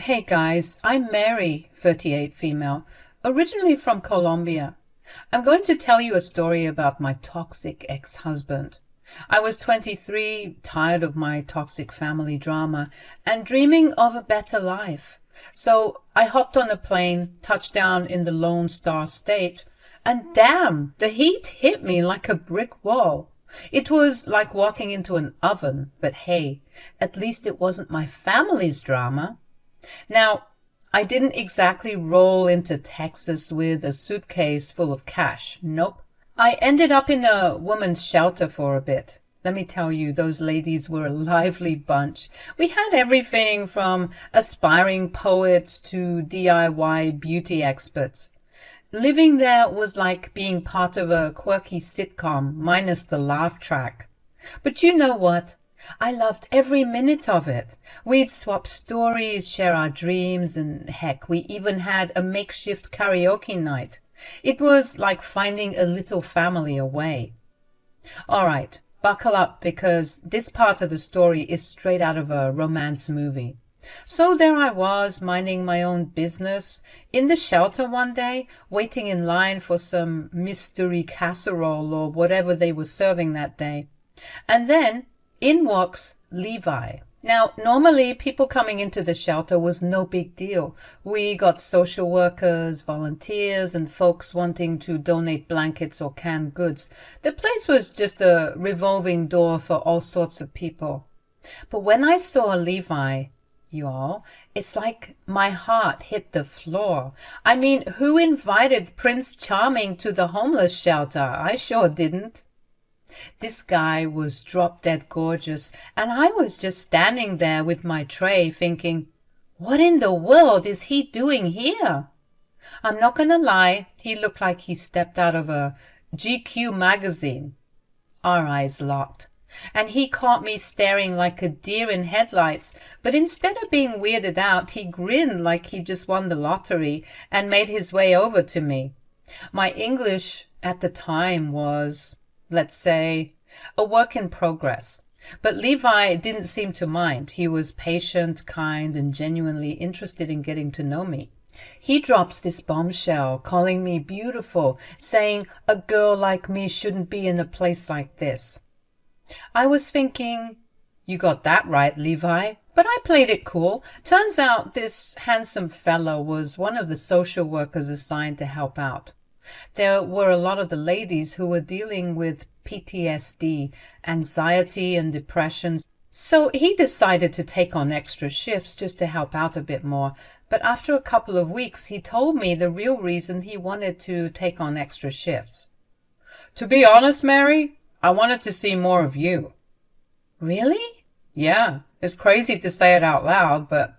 Hey guys, I'm Mary, 38 female, originally from Colombia. I'm going to tell you a story about my toxic ex-husband. I was 23, tired of my toxic family drama, and dreaming of a better life. So I hopped on a plane, touched down in the Lone Star State, and damn, the heat hit me like a brick wall. It was like walking into an oven, but hey, at least it wasn't my family's drama. Now, I didn't exactly roll into Texas with a suitcase full of cash. Nope. I ended up in a woman's shelter for a bit. Let me tell you, those ladies were a lively bunch. We had everything from aspiring poets to DIY beauty experts. Living there was like being part of a quirky sitcom, minus the laugh track. But you know what? I loved every minute of it. We'd swap stories, share our dreams, and heck, we even had a makeshift karaoke night. It was like finding a little family away. All right, buckle up because this part of the story is straight out of a romance movie. So there I was, minding my own business, in the shelter one day, waiting in line for some mystery casserole or whatever they were serving that day. And then in walks Levi. Now, normally people coming into the shelter was no big deal. We got social workers, volunteers, and folks wanting to donate blankets or canned goods. The place was just a revolving door for all sorts of people. But when I saw Levi, y'all, it's like my heart hit the floor. I mean, who invited Prince Charming to the homeless shelter? I sure didn't. This guy was drop-dead gorgeous, and I was just standing there with my tray thinking, what in the world is he doing here? I'm not gonna lie, he looked like he stepped out of a GQ magazine. Our eyes locked, and he caught me staring like a deer in headlights, but instead of being weirded out, he grinned like he just won the lottery and made his way over to me. My English at the time was, let's say, a work in progress. But Levi didn't seem to mind. He was patient, kind, and genuinely interested in getting to know me. He drops this bombshell, calling me beautiful, saying a girl like me shouldn't be in a place like this. I was thinking, you got that right, Levi. But I played it cool. Turns out this handsome fellow was one of the social workers assigned to help out. There were a lot of the ladies who were dealing with PTSD, anxiety and depression. So he decided to take on extra shifts just to help out a bit more. But after a couple of weeks, he told me the real reason he wanted to take on extra shifts. To be honest, Mary, I wanted to see more of you. Really? Yeah, it's crazy to say it out loud, but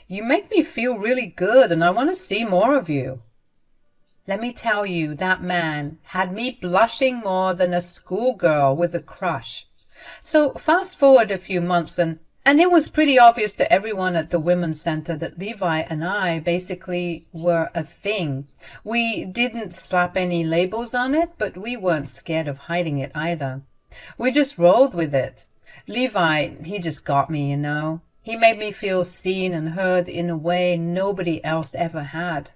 you make me feel really good and I want to see more of you. Let me tell you, that man had me blushing more than a schoolgirl with a crush. So fast forward a few months and it was pretty obvious to everyone at the Women's Center that Levi and I basically were a thing. We didn't slap any labels on it, but we weren't scared of hiding it either. We just rolled with it. Levi, he just got me, you know. He made me feel seen and heard in a way nobody else ever had.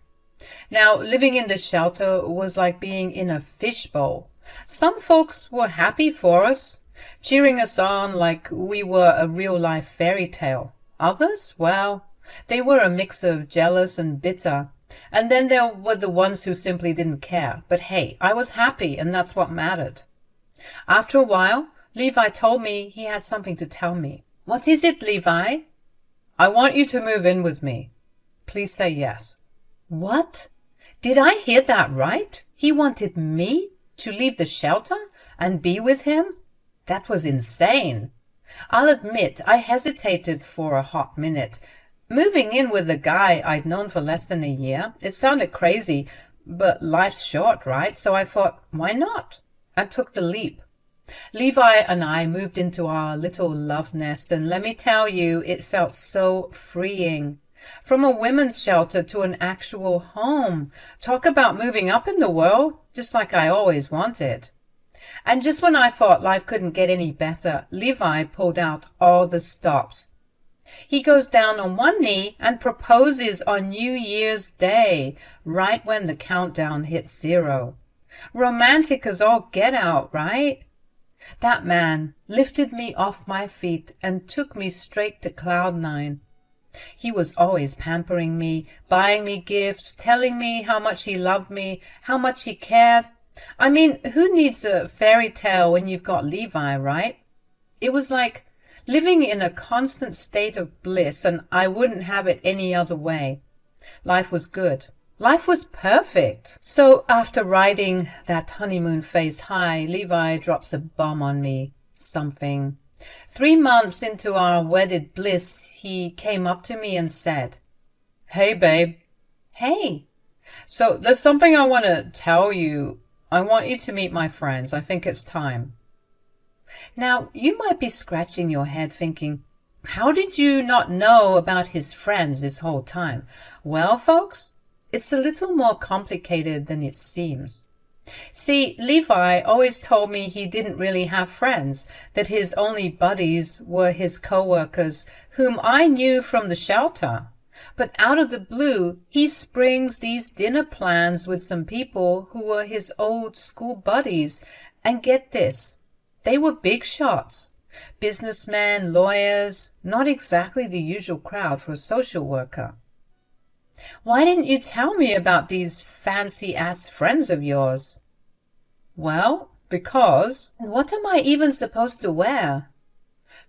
Now, living in the shelter was like being in a fishbowl. Some folks were happy for us, cheering us on like we were a real-life fairy tale. Others, well, they were a mix of jealous and bitter. And then there were the ones who simply didn't care. But hey, I was happy, and that's what mattered. After a while, Levi told me he had something to tell me. What is it, Levi? I want you to move in with me. Please say yes. What? Did I hear that right? He wanted me to leave the shelter and be with him? That was insane. I'll admit I hesitated for a hot minute. Moving in with a guy I'd known for less than a year, it sounded crazy, but life's short, right? So I thought, why not? I took the leap. Levi and I moved into our little love nest, and let me tell you, it felt so freeing. From a women's shelter to an actual home. Talk about moving up in the world, just like I always wanted. And just when I thought life couldn't get any better, Levi pulled out all the stops. He goes down on one knee and proposes on New Year's Day, right when the countdown hits 0. Romantic as all get out, right? That man lifted me off my feet and took me straight to cloud 9. He was always pampering me, buying me gifts, telling me how much he loved me, how much he cared. I mean, who needs a fairy tale when you've got Levi, right? It was like living in a constant state of bliss, and I wouldn't have it any other way. Life was good. Life was perfect. So after riding that honeymoon phase high, Levi drops a bomb on me. Something. 3 months into our wedded bliss, he came up to me and said, "Hey, babe." "Hey." "So there's something I want to tell you. I want you to meet my friends. I think it's time." Now, you might be scratching your head thinking, how did you not know about his friends this whole time? Well, folks, it's a little more complicated than it seems. See, Levi always told me he didn't really have friends, that his only buddies were his co-workers, whom I knew from the shelter. But out of the blue, he springs these dinner plans with some people who were his old school buddies. And get this, they were big shots. Businessmen, lawyers, not exactly the usual crowd for a social worker. "Why didn't you tell me about these fancy-ass friends of yours?" "Well, because—" "What am I even supposed to wear?"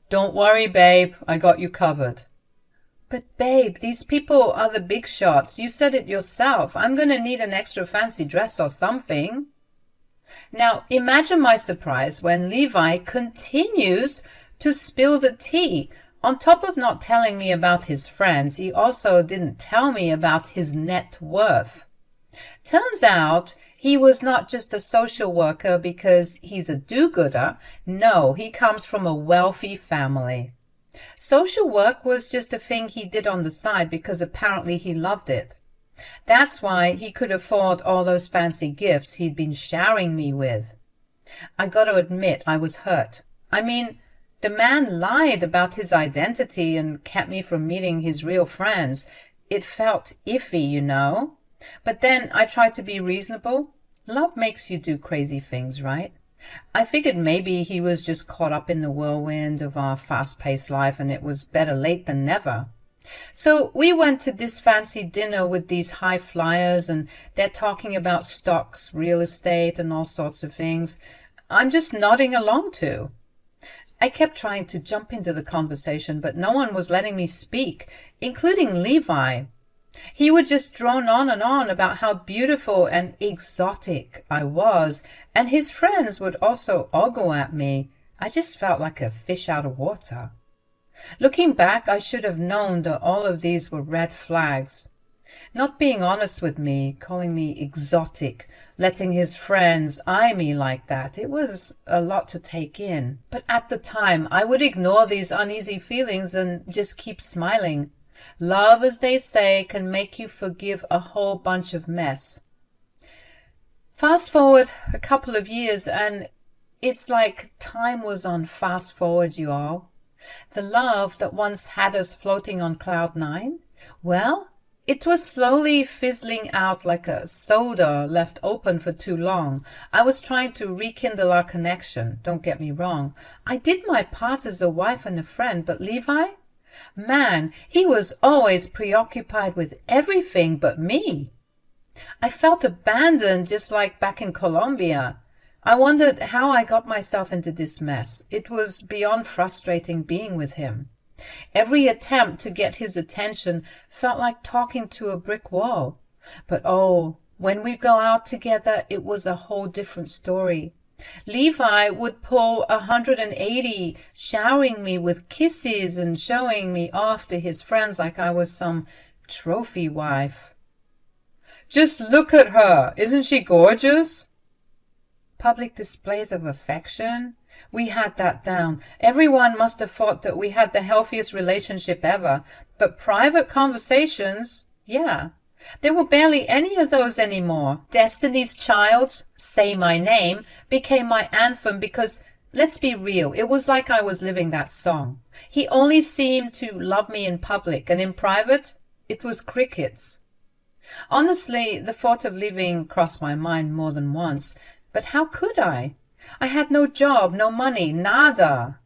"Don't worry, babe, I got you covered." "But babe, these people are the big shots. You said it yourself. I'm going to need an extra fancy dress or something." Now, imagine my surprise when Levi continues to spill the tea. On top of not telling me about his friends, he also didn't tell me about his net worth. Turns out he was not just a social worker because he's a do-gooder. No, he comes from a wealthy family. Social work was just a thing he did on the side because apparently he loved it. That's why he could afford all those fancy gifts he'd been showering me with. I got to admit, I was hurt. I mean, the man lied about his identity and kept me from meeting his real friends. It felt iffy, you know. But then I tried to be reasonable. Love makes you do crazy things, right? I figured maybe he was just caught up in the whirlwind of our fast-paced life and it was better late than never. So we went to this fancy dinner with these high flyers and they're talking about stocks, real estate, and all sorts of things I'm just nodding along to. I kept trying to jump into the conversation, but no one was letting me speak, including Levi. He would just drone on and on about how beautiful and exotic I was, and his friends would also ogle at me. I just felt like a fish out of water. Looking back, I should have known that all of these were red flags. Not being honest with me, calling me exotic, letting his friends eye me like that, it was a lot to take in. But at the time, I would ignore these uneasy feelings and just keep smiling. Love, as they say, can make you forgive a whole bunch of mess. Fast forward a couple of years, and it's like time was on fast forward, you all. The love that once had us floating on cloud 9, well, it was slowly fizzling out like a soda left open for too long. I was trying to rekindle our connection, don't get me wrong. I did my part as a wife and a friend, but Levi? Man, he was always preoccupied with everything but me. I felt abandoned just like back in Colombia. I wondered how I got myself into this mess. It was beyond frustrating being with him. Every attempt to get his attention felt like talking to a brick wall. But oh, when we'd go out together, it was a whole different story. Levi would pull 180, showering me with kisses and showing me off to his friends like I was some trophy wife. "Just look at her! Isn't she gorgeous?" Public displays of affection? We had that down. Everyone must have thought that we had the healthiest relationship ever. But private conversations? Yeah. There were barely any of those anymore. Destiny's Child, Say My Name, became my anthem because Let's be real, it was like I was living that song. He only seemed to love me in public, and in private, it was crickets. Honestly, the thought of leaving crossed my mind more than once, but how could I? I had no job, no money, nada.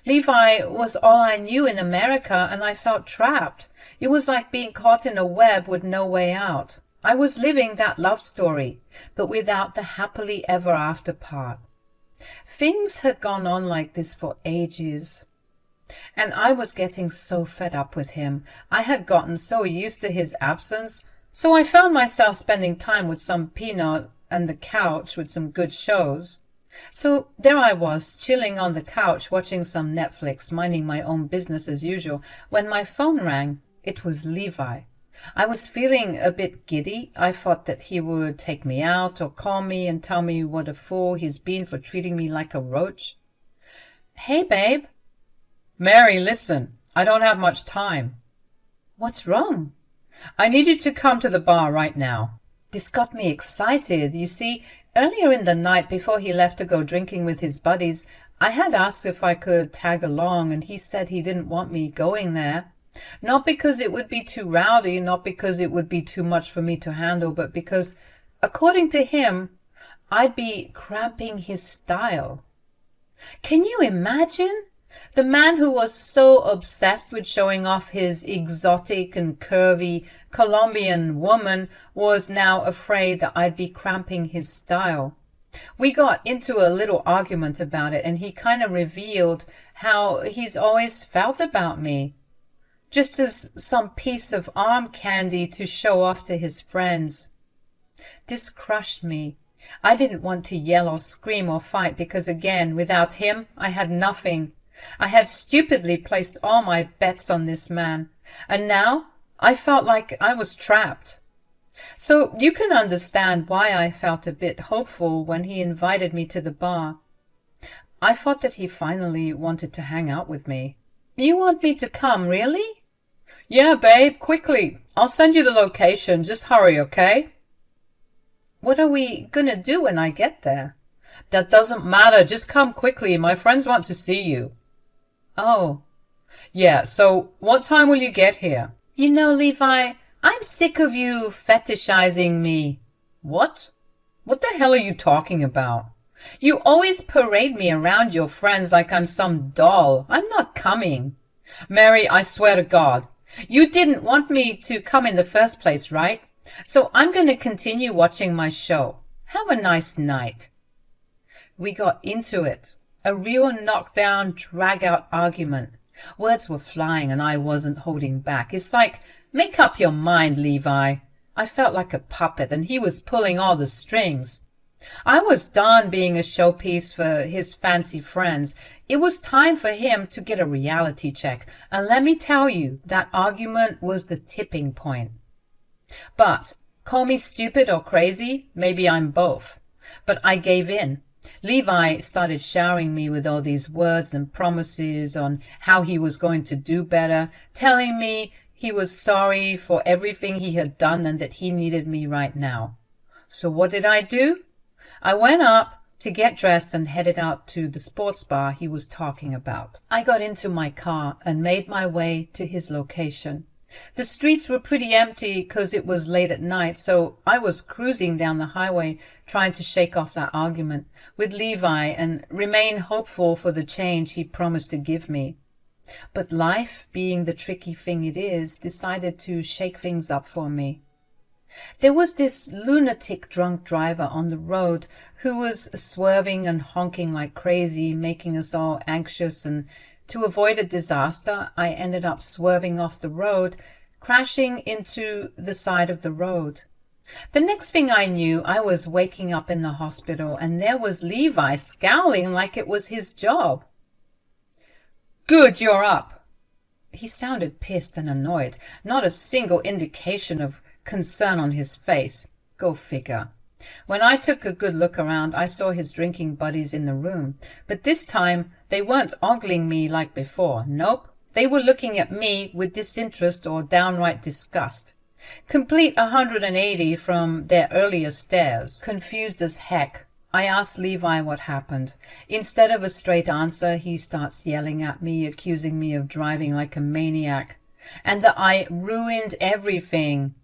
Levi was all I knew in America, and I felt trapped. It was like being caught in a web with no way out. I was living that love story, but without the happily ever after part. Things had gone on like this for ages, and I was getting so fed up with him. I had gotten so used to his absence, so I found myself spending time with some peanut and the couch with some good shows. So there I was, chilling on the couch, watching some Netflix, minding my own business as usual, when my phone rang. It was Levi. I was feeling a bit giddy. I thought that he would take me out or call me and tell me what a fool he's been for treating me like a roach. "Hey, babe." "Mary, listen, I don't have much time." "What's wrong?" "I need you to come to the bar right now." This got me excited. You see, earlier in the night, before he left to go drinking with his buddies, I had asked if I could tag along, and he said he didn't want me going there. Not because it would be too rowdy, not because it would be too much for me to handle, but because, according to him, I'd be cramping his style. Can you imagine? The man who was so obsessed with showing off his exotic and curvy Colombian woman was now afraid that I'd be cramping his style. We got into a little argument about it, and he kind of revealed how he's always felt about me, just as some piece of arm candy to show off to his friends. This crushed me. I didn't want to yell or scream or fight because, again, without him, I had nothing. I had stupidly placed all my bets on this man, and now I felt like I was trapped. So you can understand why I felt a bit hopeful when he invited me to the bar. I thought that he finally wanted to hang out with me. "You want me to come, really?" "Yeah, babe, quickly. I'll send you the location. Just hurry, okay?" "What are we gonna do when I get there?" "That doesn't matter. Just come quickly. My friends want to see you." "Oh." "Yeah, so what time will you get here?" "You know, Levi, I'm sick of you fetishizing me." "What? What the hell are you talking about? You always parade me around your friends like I'm some doll. I'm not coming." "Mary, I swear to God. You didn't want me to come in the first place, right? So I'm going to continue watching my show. Have a nice night." We got into it. A real knockdown, drag-out argument. Words were flying and I wasn't holding back. It's like, make up your mind, Levi. I felt like a puppet and he was pulling all the strings. I was done being a showpiece for his fancy friends. It was time for him to get a reality check. And let me tell you, that argument was the tipping point. But, call me stupid or crazy, maybe I'm both. But I gave in. Levi started showering me with all these words and promises on how he was going to do better, telling me he was sorry for everything he had done and that he needed me right now. So what did I do? I went up to get dressed and headed out to the sports bar he was talking about. I got into my car and made my way to his location. The streets were pretty empty because it was late at night, so I was cruising down the highway trying to shake off that argument with Levi and remain hopeful for the change he promised to give me. But life, being the tricky thing it is, decided to shake things up for me. There was this lunatic drunk driver on the road who was swerving and honking like crazy, making us all anxious, and to avoid a disaster, I ended up swerving off the road, crashing into the side of the road. The next thing I knew, I was waking up in the hospital, and there was Levi scowling like it was his job. "Good, you're up." He sounded pissed and annoyed, not a single indication of concern on his face. Go figure. When I took a good look around, I saw his drinking buddies in the room, but this time they weren't ogling me like before. Nope, they were looking at me with disinterest or downright disgust. Complete 180 from their earlier stares. Confused as heck, I asked Levi what happened. Instead of a straight answer, he starts yelling at me, accusing me of driving like a maniac, and that I ruined everything.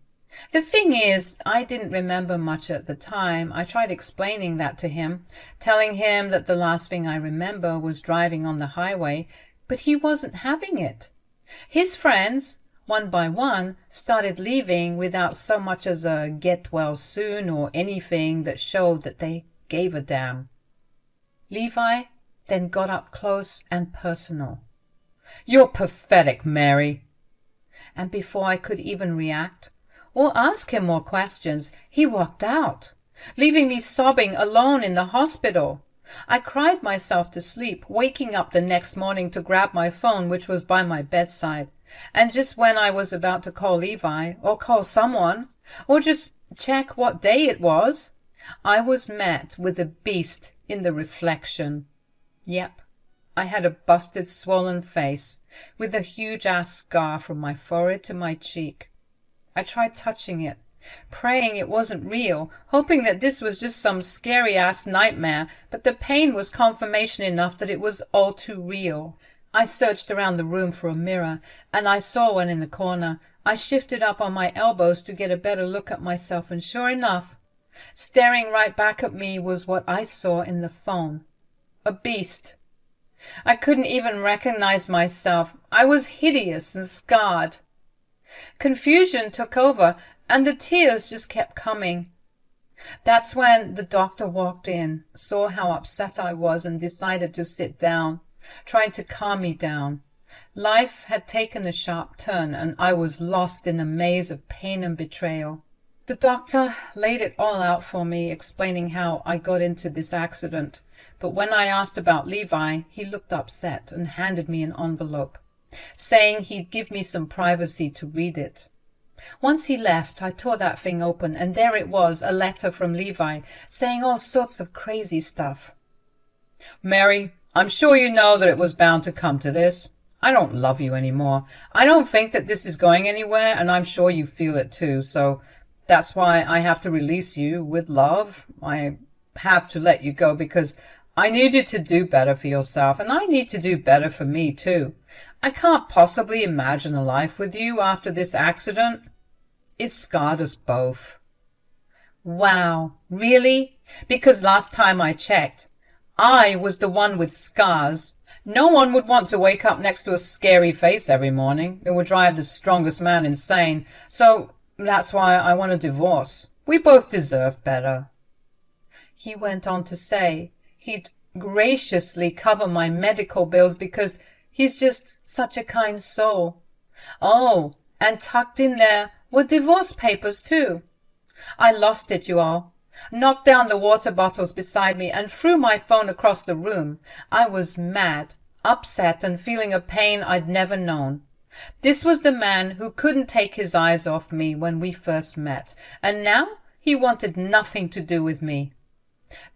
The thing is, I didn't remember much at the time. I tried explaining that to him, telling him that the last thing I remember was driving on the highway, but he wasn't having it. His friends, one by one, started leaving without so much as a get well soon or anything that showed that they gave a damn. Levi then got up close and personal. "You're pathetic, Mary." And before I could even react or ask him more questions, he walked out, leaving me sobbing alone in the hospital. I cried myself to sleep, waking up the next morning to grab my phone, which was by my bedside. And just when I was about to call Levi, or call someone, or just check what day it was, I was met with a beast in the reflection. Yep, I had a busted, swollen face with a huge-ass scar from my forehead to my cheek. I tried touching it, praying it wasn't real, hoping that this was just some scary-ass nightmare, but the pain was confirmation enough that it was all too real. I searched around the room for a mirror, and I saw one in the corner. I shifted up on my elbows to get a better look at myself, and sure enough, staring right back at me was what I saw in the phone. A beast. I couldn't even recognize myself. I was hideous and scarred. Confusion took over, and the tears just kept coming. That's when the doctor walked in, saw how upset I was, and decided to sit down, trying to calm me down. Life had taken a sharp turn, and I was lost in a maze of pain and betrayal. The doctor laid it all out for me, explaining how I got into this accident. But when I asked about Levi, he looked upset and handed me an envelope, saying he'd give me some privacy to read it. Once he left, I tore that thing open, and there it was, a letter from Levi, saying all sorts of crazy stuff. "Mary, I'm sure you know that it was bound to come to this. I don't love you anymore. I don't think that this is going anywhere, and I'm sure you feel it too, so that's why I have to release you with love. I have to let you go because I need you to do better for yourself, and I need to do better for me too. I can't possibly imagine a life with you after this accident. It scarred us both." Wow, really? Because last time I checked, I was the one with scars. No one would want to wake up next to a scary face every morning. It would drive the strongest man insane. So that's why I want a divorce. We both deserve better. He went on to say he'd graciously cover my medical bills because he's just such a kind soul. Oh, and tucked in there were divorce papers too. I lost it, you all. Knocked down the water bottles beside me and threw my phone across the room. I was mad, upset, and feeling a pain I'd never known. This was the man who couldn't take his eyes off me when we first met, and now he wanted nothing to do with me.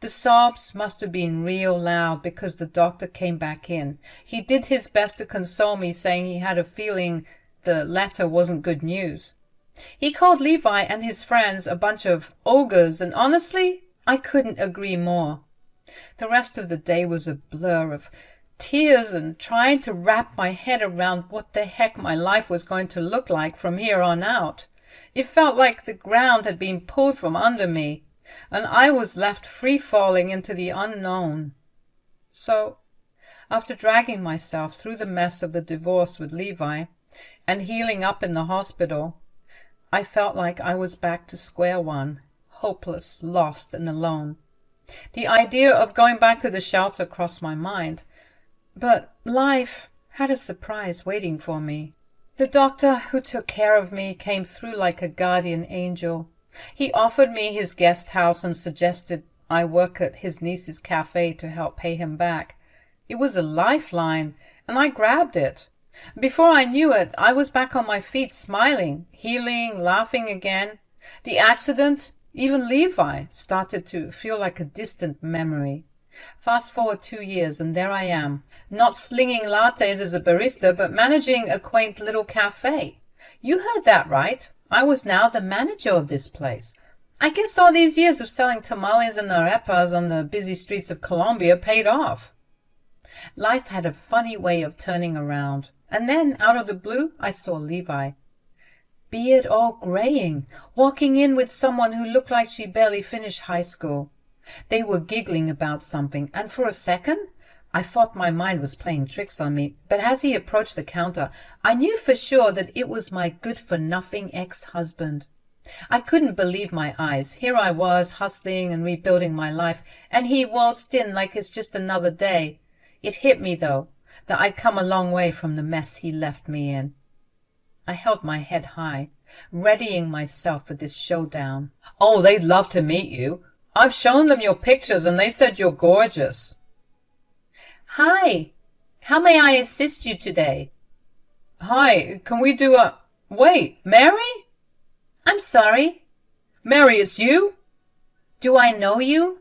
The sobs must have been real loud because the doctor came back in. He did his best to console me, saying he had a feeling the letter wasn't good news. He called Levi and his friends a bunch of ogres, and honestly, I couldn't agree more. The rest of the day was a blur of tears and trying to wrap my head around what the heck my life was going to look like from here on out. It felt like the ground had been pulled from under me, and I was left free-falling into the unknown. So, after dragging myself through the mess of the divorce with Levi and healing up in the hospital, I felt like I was back to square one, hopeless, lost, and alone. The idea of going back to the shelter crossed my mind, but life had a surprise waiting for me. The doctor who took care of me came through like a guardian angel. He offered me his guest house and suggested I work at his niece's cafe to help pay him back. It was a lifeline, and I grabbed it. Before I knew it, I was back on my feet, smiling, healing, laughing again. The accident, even Levi, started to feel like a distant memory. Fast forward 2 years, and there I am, not slinging lattes as a barista, but managing a quaint little cafe. You heard that right. I was now the manager of this place. I guess all these years of selling tamales and arepas on the busy streets of Colombia paid off. Life had a funny way of turning around, and then, out of the blue, I saw Levi. Beard all graying, walking in with someone who looked like she barely finished high school. They were giggling about something, and for a second, I thought my mind was playing tricks on me, but as he approached the counter, I knew for sure that it was my good-for-nothing ex-husband. I couldn't believe my eyes. Here I was, hustling and rebuilding my life, and he waltzed in like it's just another day. It hit me, though, that I'd come a long way from the mess he left me in. I held my head high, readying myself for this showdown. Oh, they'd love to meet you. I've shown them your pictures, and they said you're gorgeous. Hi. How may I assist you today? Hi, can we do a... Wait, Mary? I'm sorry. Mary, it's you? Do I know you?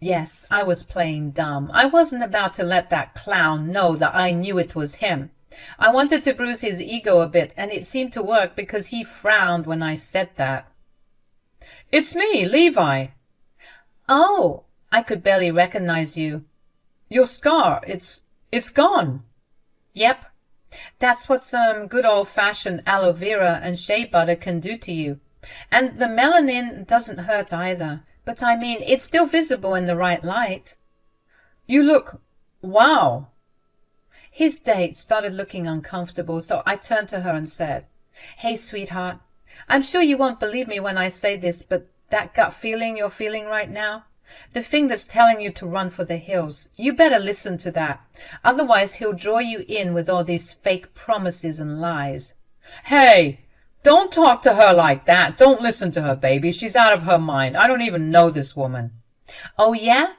Yes, I was playing dumb. I wasn't about to let that clown know that I knew it was him. I wanted to bruise his ego a bit, and it seemed to work because he frowned when I said that. It's me, Levi. Oh, I could barely recognize you. Your scar, it's gone. Yep. That's what some good old-fashioned aloe vera and shea butter can do to you. And the melanin doesn't hurt either. But I mean, it's still visible in the right light. You look... wow. His date started looking uncomfortable, so I turned to her and said, Hey, sweetheart, I'm sure you won't believe me when I say this, but that gut feeling you're feeling right now, the thing that's telling you to run for the hills, you better listen to that. Otherwise, he'll draw you in with all these fake promises and lies. Hey! Don't talk to her like that. Don't listen to her, baby. She's out of her mind. I don't even know this woman. Oh, yeah?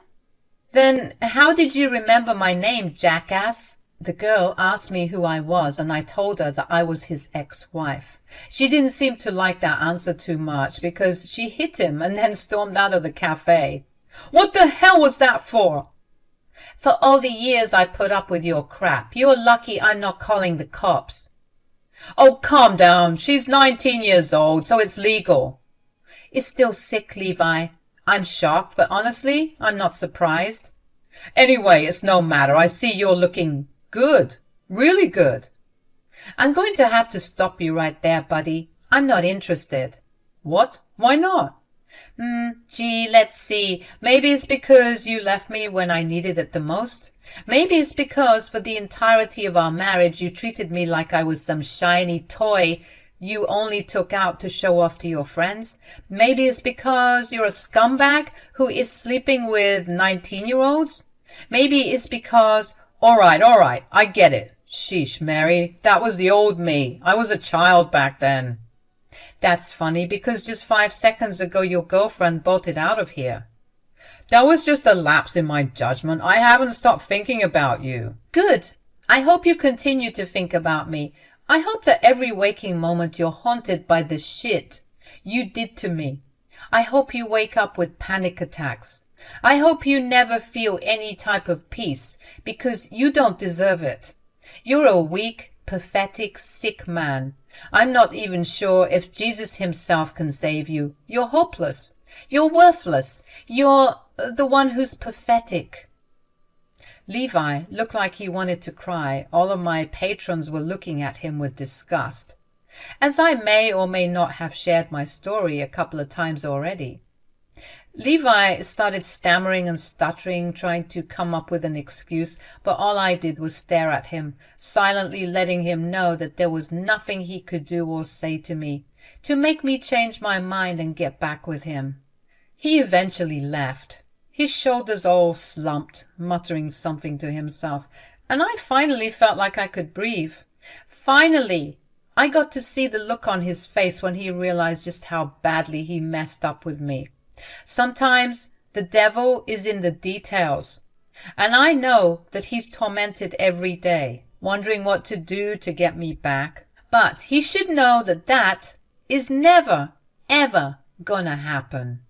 Then how did you remember my name, jackass? The girl asked me who I was, and I told her that I was his ex-wife. She didn't seem to like that answer too much because she hit him and then stormed out of the cafe. What the hell was that for? For all the years I put up with your crap. You're lucky I'm not calling the cops. Oh, calm down. She's 19 years old, so it's legal. It's still sick, Levi. I'm shocked, but honestly, I'm not surprised. Anyway, it's no matter. I see you're looking good. Really good. I'm going to have to stop you right there, buddy. I'm not interested. What? Why not? Gee, let's see. Maybe it's because you left me when I needed it the most. Maybe it's because for the entirety of our marriage you treated me like I was some shiny toy you only took out to show off to your friends. Maybe it's because you're a scumbag who is sleeping with 19-year-olds. Maybe it's because... All right, I get it. Sheesh, Mary, that was the old me. I was a child back then. That's funny, because just 5 seconds ago your girlfriend bolted out of here. That was just a lapse in my judgment. I haven't stopped thinking about you. Good. I hope you continue to think about me. I hope that every waking moment you're haunted by the shit you did to me. I hope you wake up with panic attacks. I hope you never feel any type of peace, because you don't deserve it. You're a weak, pathetic, sick man. I'm not even sure if Jesus himself can save you. You're hopeless. You're worthless. You're the one who's pathetic. Levi looked like he wanted to cry. All of my patrons were looking at him with disgust, as I may or may not have shared my story a couple of times already. Levi started stammering and stuttering, trying to come up with an excuse, but all I did was stare at him, silently letting him know that there was nothing he could do or say to me to make me change my mind and get back with him. He eventually left, his shoulders all slumped, muttering something to himself, and I finally felt like I could breathe. Finally, I got to see the look on his face when he realized just how badly he messed up with me. Sometimes the devil is in the details, and I know that he's tormented every day, wondering what to do to get me back. But he should know that that is never, ever gonna happen.